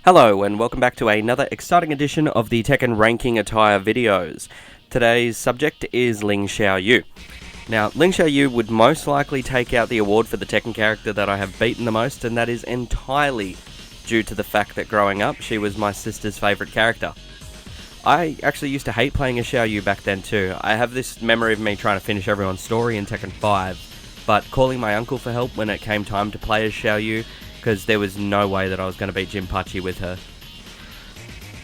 Hello and welcome back to another exciting edition of the Tekken ranking attire videos. Today's subject is Ling Xiaoyu. Now, Ling Xiaoyu would most likely take out the award for the Tekken character that I have beaten the most, and that is entirely due to the fact that growing up, she was my sister's favourite character. I actually used to hate playing as Xiaoyu back then too. I have this memory of me trying to finish everyone's story in Tekken 5, but calling my uncle for help when it came time to play as Xiaoyu, because there was no way that I was going to beat Jinpachi with her.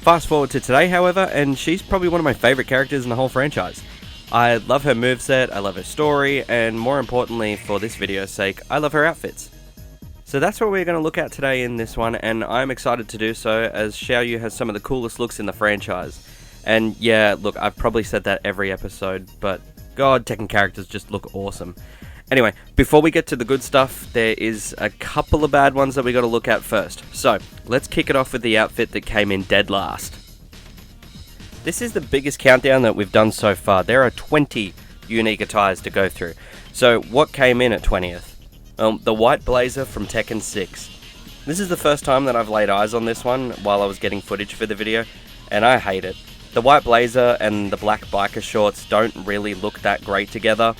Fast forward to today, however, and she's probably one of my favourite characters in the whole franchise. I love her moveset, I love her story, and more importantly for this video's sake, I love her outfits. So that's what we're going to look at today in this one, and I'm excited to do so as Xiaoyu has some of the coolest looks in the franchise. And yeah, look, I've probably said that every episode, but god, Tekken characters just look awesome. Anyway, before we get to the good stuff, there is a couple of bad ones that we got to look at first. So, let's kick it off with the outfit that came in dead last. This is the biggest countdown that we've done so far. There are 20 unique attires to go through. So, what came in at 20th? The white blazer from Tekken 6. This is the first time that I've laid eyes on this one while I was getting footage for the video, and I hate it. The white blazer and the black biker shorts don't really look that great together.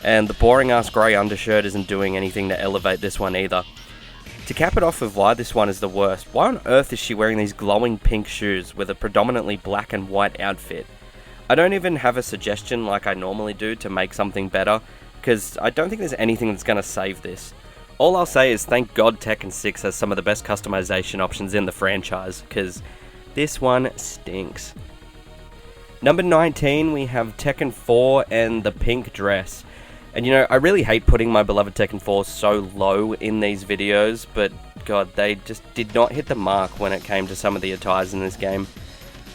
And the boring ass grey undershirt isn't doing anything to elevate this one either. To cap it off with why this one is the worst, why on earth is she wearing these glowing pink shoes with a predominantly black and white outfit? I don't even have a suggestion like I normally do to make something better, because I don't think there's anything that's going to save this. All I'll say is thank God Tekken 6 has some of the best customization options in the franchise, because this one stinks. Number 19, we have Tekken 4 and the pink dress. And you know, I really hate putting my beloved Tekken 4 so low in these videos, but god, they just did not hit the mark when it came to some of the attires in this game.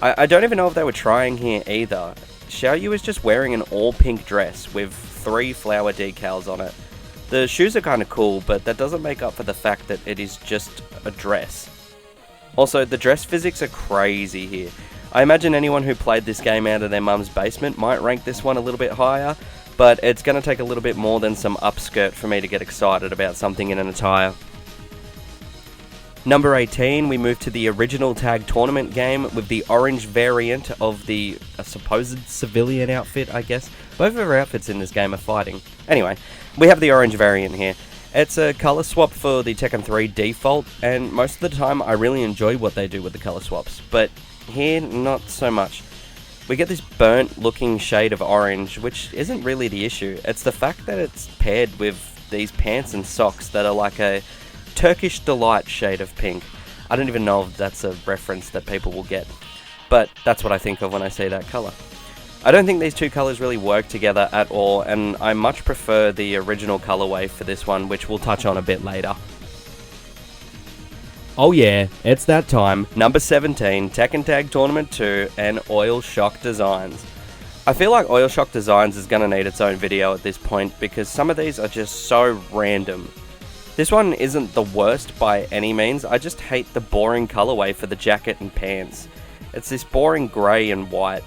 I don't even know if they were trying here either. Xiaoyu is just wearing an all-pink dress with 3 flower decals on it. The shoes are kind of cool, but that doesn't make up for the fact that it is just a dress. Also, the dress physics are crazy here. I imagine anyone who played this game out of their mum's basement might rank this one a little bit higher, but it's going to take a little bit more than some upskirt for me to get excited about something in an attire. Number 18, we move to the original tag tournament game with the orange variant of the supposed civilian outfit, I guess. Both of her outfits in this game are fighting. Anyway, we have the orange variant here. It's a colour swap for the Tekken 3 default, and most of the time I really enjoy what they do with the colour swaps, but here, not so much. We get this burnt looking shade of orange, which isn't really the issue. It's the fact that it's paired with these pants and socks that are like a Turkish delight shade of pink. I don't even know if that's a reference that people will get, but that's what I think of when I see that colour. I don't think these two colours really work together at all, and I much prefer the original colourway for this one, which we'll touch on a bit later. Oh yeah, it's that time. Number 17, Tekken Tag Tournament 2 and Oil Shock Designs. I feel like Oil Shock Designs is going to need its own video at this point because some of these are just so random. This one isn't the worst by any means, I just hate the boring colorway for the jacket and pants. It's this boring grey and white.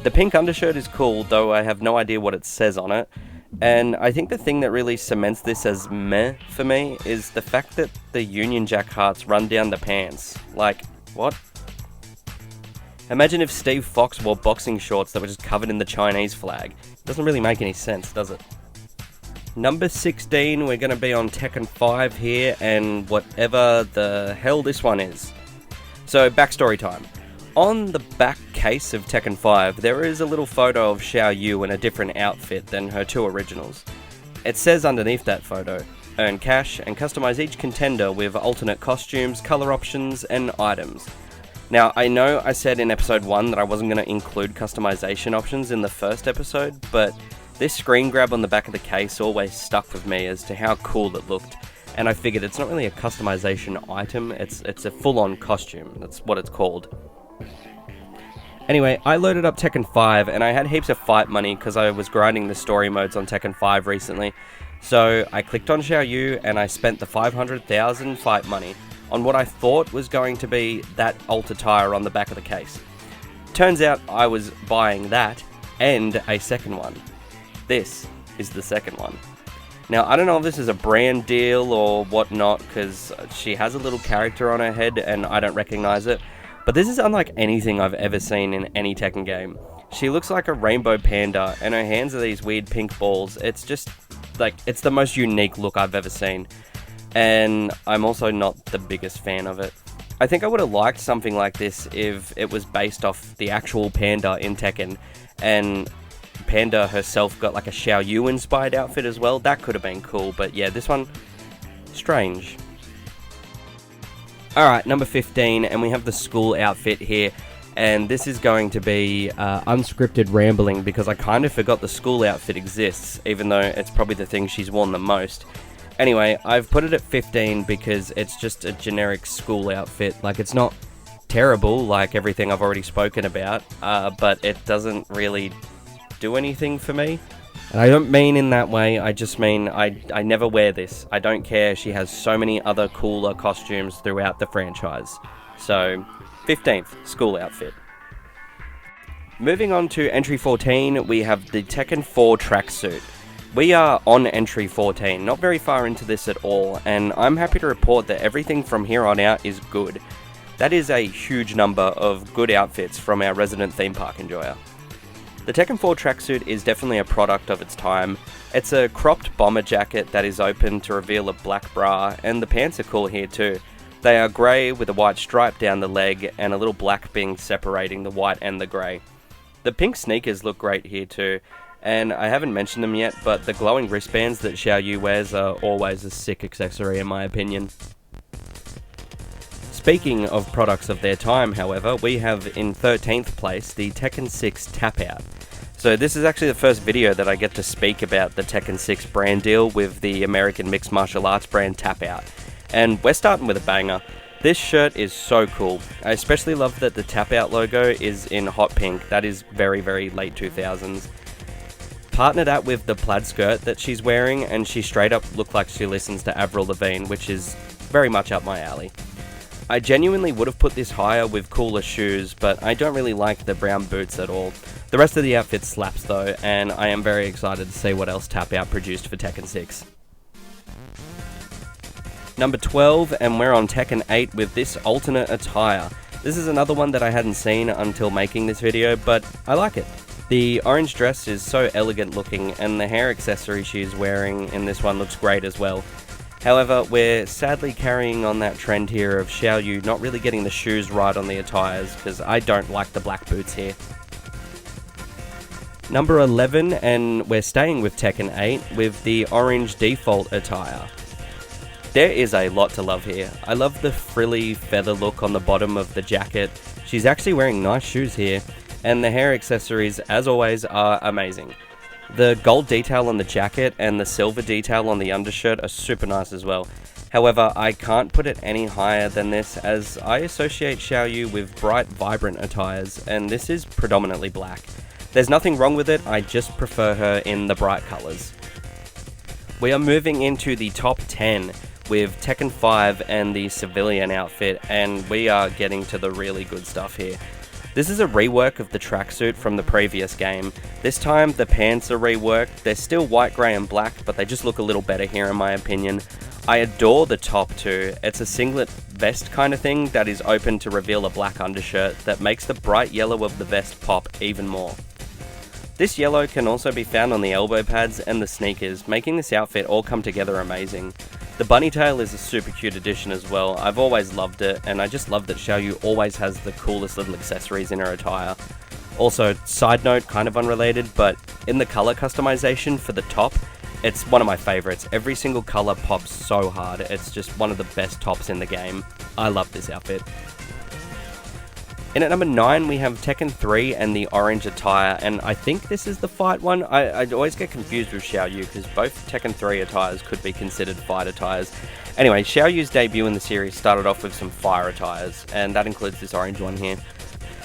The pink undershirt is cool, though I have no idea what it says on it. And I think the thing that really cements this as meh for me is the fact that the Union Jack hearts run down the pants. Like, what? Imagine if Steve Fox wore boxing shorts that were just covered in the Chinese flag. It doesn't really make any sense, does it? Number 16, we're going to be on Tekken 5 here, and whatever the hell this one is. So, backstory time. On the back case of Tekken 5, there is a little photo of Xiaoyu in a different outfit than her two originals. It says underneath that photo, earn cash and customize each contender with alternate costumes, color options, and items. Now, I know I said in episode 1 that I wasn't going to include customization options in the first episode, but this screen grab on the back of the case always stuck with me as to how cool it looked, and I figured it's not really a customization item, it's a full-on costume, that's what it's called. Anyway, I loaded up Tekken 5 and I had heaps of fight money because I was grinding the story modes on Tekken 5 recently. So I clicked on Xiaoyu and I spent the 500,000 fight money on what I thought was going to be that alt attire on the back of the case. Turns out I was buying that and a second one. This is the second one. Now, I don't know if this is a brand deal or whatnot, because she has a little character on her head and I don't recognize it, but this is unlike anything I've ever seen in any Tekken game. She looks like a rainbow panda, and her hands are these weird pink balls. It's just, like, it's the most unique look I've ever seen, and I'm also not the biggest fan of it. I think I would have liked something like this if it was based off the actual panda in Tekken, and Panda herself got like a Xiaoyu inspired outfit as well. That could have been cool, but yeah, this one, strange. Alright, number 15, and we have the school outfit here, and this is going to be unscripted rambling because I kind of forgot the school outfit exists, even though it's probably the thing she's worn the most. Anyway, I've put it at 15 because it's just a generic school outfit. Like, it's not terrible like everything I've already spoken about, but it doesn't really do anything for me. And I don't mean in that way, I just mean I never wear this. I don't care, she has so many other cooler costumes throughout the franchise. So, 15th, school outfit. Moving on to entry 14, we have the Tekken 4 tracksuit. We are on entry 14, not very far into this at all, and I'm happy to report that everything from here on out is good. That is a huge number of good outfits from our resident theme park enjoyer. The Tekken 4 tracksuit is definitely a product of its time. It's a cropped bomber jacket that is open to reveal a black bra, and the pants are cool here too. They are grey with a white stripe down the leg and a little black bing separating the white and the grey. The pink sneakers look great here too, and I haven't mentioned them yet, but the glowing wristbands that Xiaoyu wears are always a sick accessory in my opinion. Speaking of products of their time, however, we have in 13th place the Tekken 6 Tap Out. So this is actually the first video that I get to speak about the Tekken 6 brand deal with the American mixed martial arts brand Tap Out. And we're starting with a banger. This shirt is so cool. I especially love that the Tap Out logo is in hot pink. That is very, very late 2000s. Partner that with the plaid skirt that she's wearing, and she straight up looked like she listens to Avril Lavigne, which is very much up my alley. I genuinely would have put this higher with cooler shoes, but I don't really like the brown boots at all. The rest of the outfit slaps though, and I am very excited to see what else Tap Out produced for Tekken 6. Number 12, and we're on Tekken 8 with this alternate attire. This is another one that I hadn't seen until making this video, but I like it. The orange dress is so elegant looking, and the hair accessory she's wearing in this one looks great as well. However, we're sadly carrying on that trend here of Xiaoyu not really getting the shoes right on the attires, because I don't like the black boots here. Number 11, and we're staying with Tekken 8 with the orange default attire. There is a lot to love here. I love the frilly feather look on the bottom of the jacket. She's actually wearing nice shoes here, and the hair accessories, as always, are amazing. The gold detail on the jacket and the silver detail on the undershirt are super nice as well. However, I can't put it any higher than this, as I associate Xiaoyu with bright, vibrant attires, and this is predominantly black. There's nothing wrong with it, I just prefer her in the bright colours. We are moving into the top 10 with Tekken 5 and the civilian outfit, and we are getting to the really good stuff here. This is a rework of the tracksuit from the previous game. This time the pants are reworked. They're still white, grey and black, but they just look a little better here in my opinion. I adore the top too. It's a singlet vest kind of thing that is open to reveal a black undershirt that makes the bright yellow of the vest pop even more. This yellow can also be found on the elbow pads and the sneakers, making this outfit all come together amazing. The bunny tail is a super cute addition as well. I've always loved it, and I just love that Xiaoyu always has the coolest little accessories in her attire. Also, side note, kind of unrelated, but in the colour customization for the top, it's one of my favourites. Every single colour pops so hard. It's just one of the best tops in the game. I love this outfit. In at number 9, we have Tekken 3 and the orange attire, and I think this is the fight one. I always get confused with Xiaoyu, because both Tekken 3 attires could be considered fight attires. Anyway, Xiaoyu's debut in the series started off with some fire attires, and that includes this orange one here.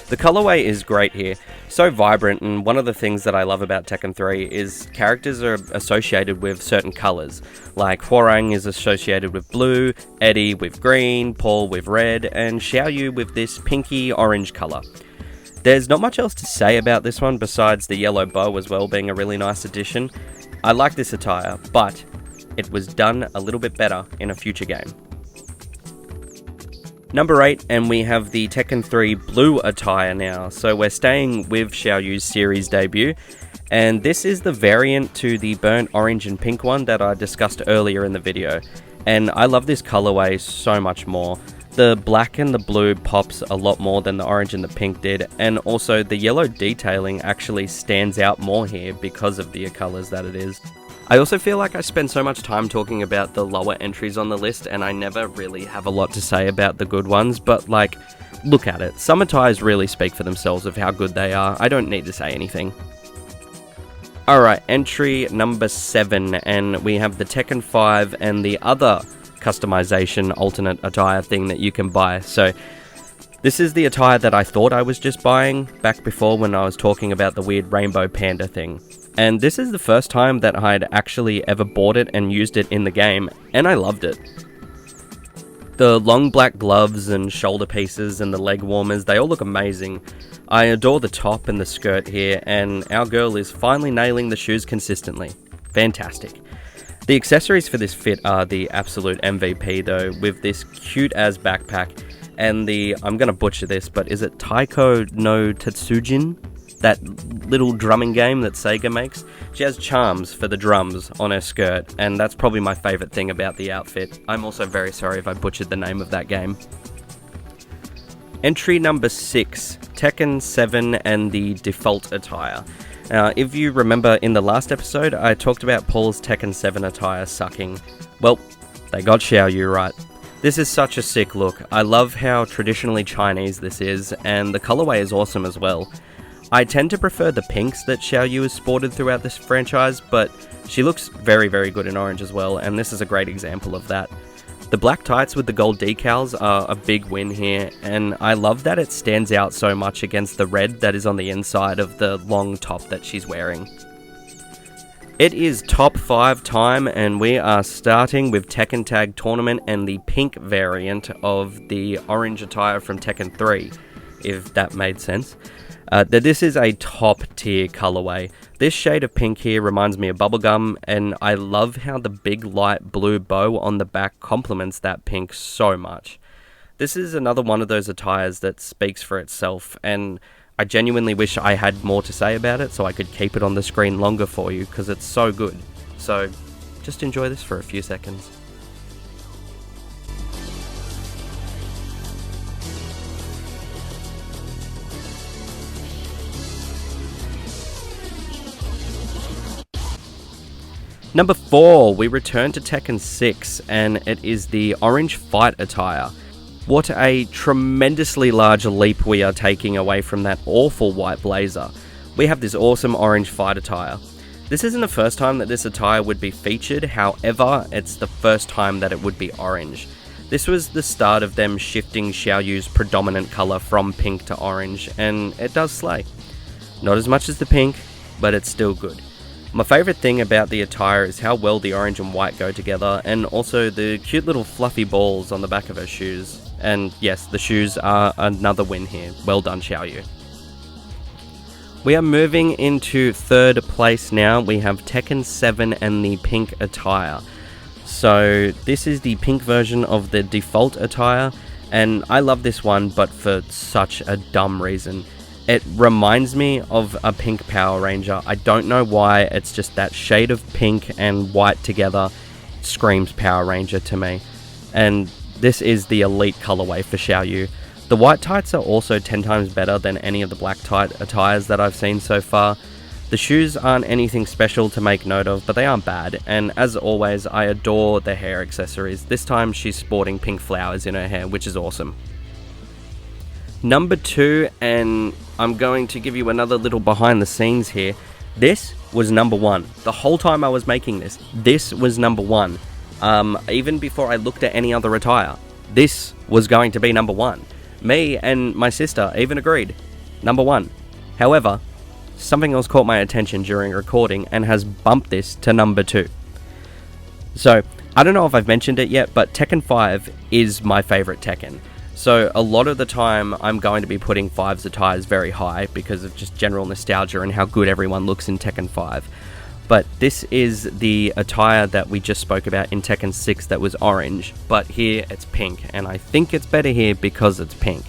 The colorway is great here, so vibrant, and one of the things that I love about Tekken 3 is characters are associated with certain colors, like Hwoarang is associated with blue, Eddie with green, Paul with red, and Xiaoyu with this pinky orange color. There's not much else to say about this one besides the yellow bow as well being a really nice addition. I like this attire, but it was done a little bit better in a future game. Number 8, and we have the Tekken 3 blue attire now. So we're staying with Xiaoyu's series debut, and this is the variant to the burnt orange and pink one that I discussed earlier in the video. And I love this colorway so much more. The black and the blue pops a lot more than the orange and the pink did, and also the yellow detailing actually stands out more here because of the colors that it is. I also feel like I spend so much time talking about the lower entries on the list, and I never really have a lot to say about the good ones, but like, look at it. Some attires really speak for themselves of how good they are. I don't need to say anything. Alright, entry number 7, and we have the Tekken 5 and the other customization alternate attire thing that you can buy. So this is the attire that I thought I was just buying back before when I was talking about the weird rainbow panda thing. And this is the first time that I'd actually ever bought it and used it in the game, and I loved it. The long black gloves and shoulder pieces and the leg warmers, they all look amazing. I adore the top and the skirt here, and our girl is finally nailing the shoes consistently. Fantastic. The accessories for this fit are the absolute MVP though, with this cute as backpack and the, I'm gonna butcher this, but is it Taiko no Tetsujin? That little drumming game that Sega makes. She has charms for the drums on her skirt, and that's probably my favourite thing about the outfit. I'm also very sorry if I butchered the name of that game. Entry number 6, Tekken 7 and the default attire. Now, if you remember in the last episode, I talked about Paul's Tekken 7 attire sucking. Well, they got Xiaoyu right. This is such a sick look. I love how traditionally Chinese this is, and the colorway is awesome as well. I tend to prefer the pinks that Xiaoyu has sported throughout this franchise, but she looks very, very good in orange as well, and this is a great example of that. The black tights with the gold decals are a big win here, and I love that it stands out so much against the red that is on the inside of the long top that she's wearing. It is top 5 time, and we are starting with Tekken Tag Tournament and the pink variant of the orange attire from Tekken 3, if that made sense. This is a top tier colorway. This shade of pink here reminds me of bubblegum, and I love how the big light blue bow on the back complements that pink so much. This is another one of those attires that speaks for itself, and I genuinely wish I had more to say about it so I could keep it on the screen longer for you, because it's so good. So just enjoy this for a few seconds. Number 4, we return to Tekken 6, and it is the orange fight attire. What a tremendously large leap we are taking away from that awful white blazer. We have this awesome orange fight attire. This isn't the first time that this attire would be featured, however, it's the first time that it would be orange. This was the start of them shifting Xiaoyu's predominant colour from pink to orange, and it does slay. Not as much as the pink, but it's still good. My favourite thing about the attire is how well the orange and white go together, and also the cute little fluffy balls on the back of her shoes. And yes, the shoes are another win here. Well done, Xiaoyu. We are moving into 3rd place now. We have Tekken 7 and the pink attire. So this is the pink version of the default attire, and I love this one, but for such a dumb reason. It reminds me of a pink Power Ranger. I don't know why, it's just that shade of pink and white together screams Power Ranger to me. And this is the elite colorway for Xiaoyu. The white tights are also 10 times better than any of the black tight attires that I've seen so far. The shoes aren't anything special to make note of, but they aren't bad, and as always, I adore the hair accessories. This time she's sporting pink flowers in her hair, which is awesome. Number 2, and I'm going to give you another little behind the scenes here. This was number 1. The whole time I was making this was number 1. Even before I looked at any other attire, this was going to be number 1. Me and my sister even agreed. Number 1. However, something else caught my attention during recording and has bumped this to number 2. So, I don't know if I've mentioned it yet, but Tekken 5 is my favourite Tekken. So a lot of the time I'm going to be putting 5's attires very high because of just general nostalgia and how good everyone looks in Tekken 5. But this is the attire that we just spoke about in Tekken 6 that was orange, but here it's pink, and I think it's better here because it's pink.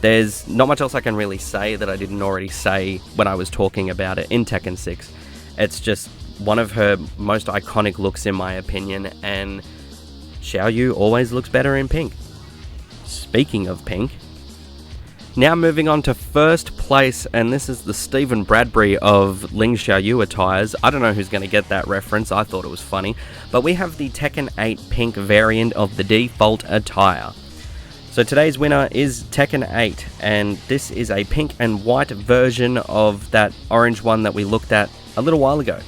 There's not much else I can really say that I didn't already say when I was talking about it in Tekken 6. It's just one of her most iconic looks in my opinion, and Xiaoyu always looks better in pink. Speaking of pink, now moving on to first place, and this is the Stephen Bradbury of Ling Xiaoyu attires. I don't know who's going to get that reference, I thought it was funny. But we have the Tekken 8 pink variant of the default attire. So today's winner is Tekken 8, and this is a pink and white version of that orange one that we looked at a little while ago.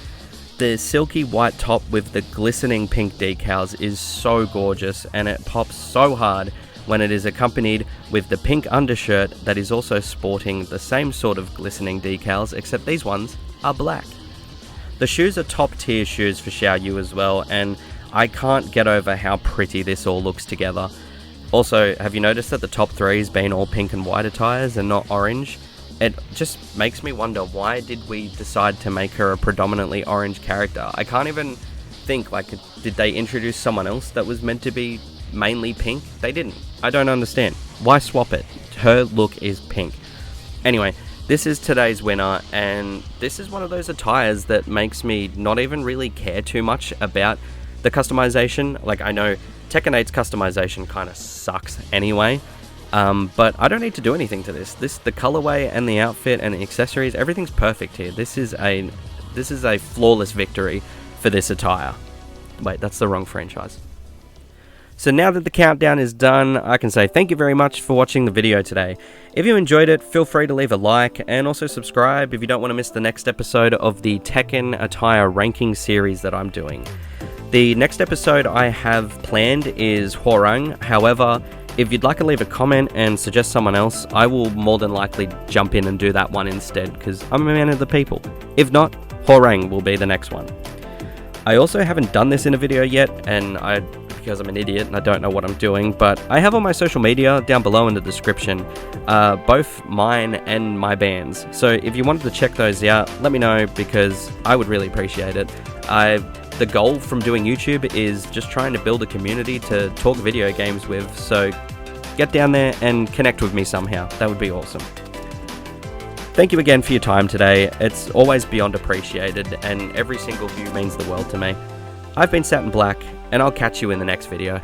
The silky white top with the glistening pink decals is so gorgeous, and it pops so hard when it is accompanied with the pink undershirt that is also sporting the same sort of glistening decals, except these ones are black. The shoes are top tier shoes for Xiaoyu as well, and I can't get over how pretty this all looks together. Also, have you noticed that the top 3 has been all pink and white attires and not orange? It just makes me wonder, why did we decide to make her a predominantly orange character? I can't even think, like, did they introduce someone else that was meant to be mainly pink? They didn't. I don't understand. Why swap it? Her look is pink. Anyway, this is today's winner, and this is one of those attires that makes me not even really care too much about the customization. Like, I know Tekken 8's customization kind of sucks anyway, but I don't need to do anything to this. The colorway and the outfit and the accessories, everything's perfect here. This is a flawless victory for this attire. Wait, that's the wrong franchise. So now that the countdown is done, I can say thank you very much for watching the video today. If you enjoyed it, feel free to leave a like, and also subscribe if you don't want to miss the next episode of the Tekken attire ranking series that I'm doing. The next episode I have planned is Hwoarang. However, if you'd like to leave a comment and suggest someone else, I will more than likely jump in and do that one instead, because I'm a man of the people. If not, Hwoarang will be the next one. I also haven't done this in a video yet, because I'm an idiot and I don't know what I'm doing, but I have all my social media down below in the description, both mine and my band's. So if you wanted to check those out, let me know, because I would really appreciate it. The goal from doing YouTube is just trying to build a community to talk video games with, so get down there and connect with me somehow. That would be awesome. Thank you again for your time today. It's always beyond appreciated, and every single view means the world to me. I've been Sat in Black, and I'll catch you in the next video.